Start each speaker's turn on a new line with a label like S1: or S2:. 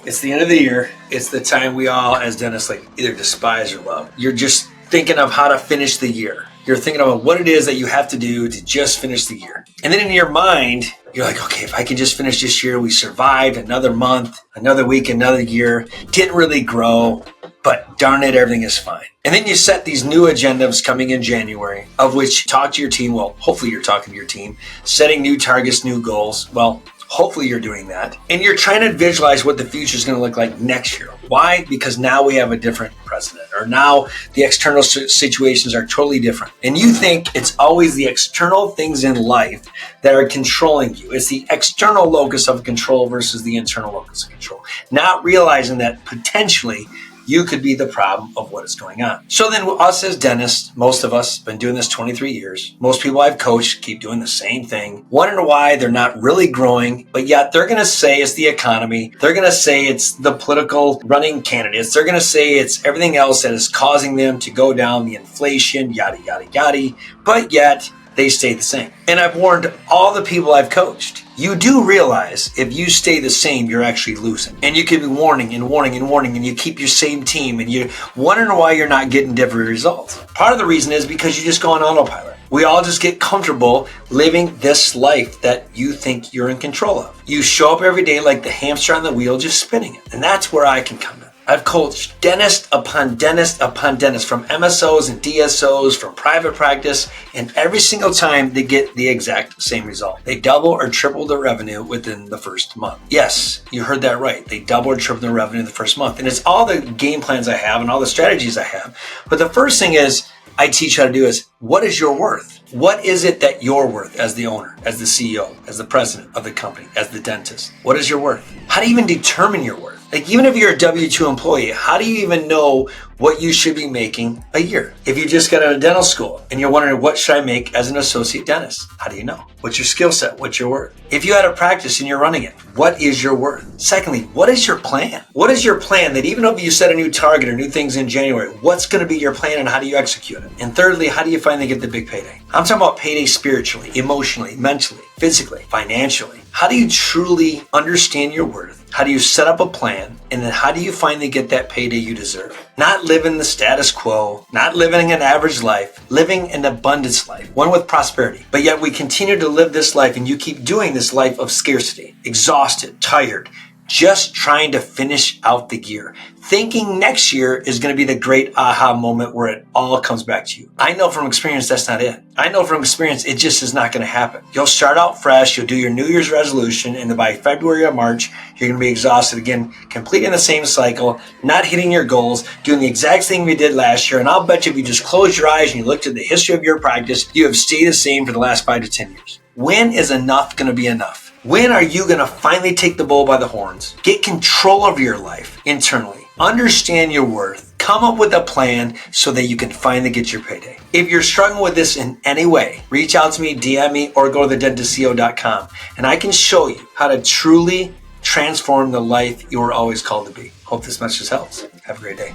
S1: It's the end of the year. It's the time we all, as dentists, either despise or love. You're just thinking of how to finish the year. You're thinking about what it is that you have to do to just finish the year. And then in your mind, you're like, okay, if I can just finish this year, we survived another month, another week, another year, didn't really grow, but darn it, everything is fine. And then you set these new agendas coming in January, of which talk to your team. Well, hopefully you're talking to your team, setting new targets, new goals. Well, hopefully you're doing that. And you're trying to visualize what the future is going to look like next year. Why? Because now we have a different president, or now the external situations are totally different. And you think it's always the external things in life that are controlling you. It's the external locus of control versus the internal locus of control. Not realizing that potentially you could be the problem of what is going on. So then us as dentists, most of us been doing this 23 years. Most people I've coached keep doing the same thing, wondering why they're not really growing, but yet they're going to say it's the economy. They're going to say it's the political running candidates. They're going to say it's everything else that is causing them to go down, the inflation, yada, yada, yada, but yet they stay the same. And I've warned all the people I've coached, you do realize if you stay the same, you're actually losing. And you can be warning and warning and warning, and you keep your same team, and you're wondering why you're not getting different results. Part of the reason is because you just go on autopilot. We all just get comfortable living this life that you think you're in control of. You show up every day like the hamster on the wheel, just spinning it. And that's where I can come in. I've coached dentist upon dentist upon dentist, from MSOs and DSOs, from private practice, and every single time they get the exact same result. They double or triple their revenue within the first month. Yes, you heard that right. They double or triple their revenue in the first month. And it's all the game plans I have and all the strategies I have. But the first thing is I teach how to do is, what is your worth? What is it that you're worth as the owner, as the CEO, as the president of the company, as the dentist? What is your worth? How do you even determine your worth? Even if you're a W-2 employee, how do you even know what you should be making a year? If you just got out of dental school and you're wondering, what should I make as an associate dentist? How do you know? What's your skill set? What's your worth? If you had a practice and you're running it, what is your worth? Secondly, what is your plan? What is your plan that even if you set a new target or new things in January, what's going to be your plan and how do you execute it? And thirdly, how do you finally get the big payday? I'm talking about payday spiritually, emotionally, mentally, physically, financially. How do you truly understand your worth? How do you set up a plan? And then how do you finally get that payday you deserve? Not living the status quo, not living an average life, living an abundance life, one with prosperity. But yet we continue to live this life, and you keep doing this life of scarcity, exhausted, tired, just trying to finish out the year, thinking next year is going to be the great aha moment where it all comes back to you. I know from experience that's not it. I know from experience it just is not going to happen. You'll start out fresh, you'll do your New Year's resolution, and then by February or March, you're going to be exhausted again, completing the same cycle, not hitting your goals, doing the exact thing we did last year. And I'll bet you if you just close your eyes and you looked at the history of your practice, you have stayed the same for the last 5 to 10 years. When is enough going to be enough? When are you going to finally take the bull by the horns, get control of your life internally, understand your worth, come up with a plan so that you can finally get your payday? If you're struggling with this in any way, reach out to me, DM me, or go to thedentistco.com, and I can show you how to truly transform the life you were always called to be. Hope this message helps. Have a great day.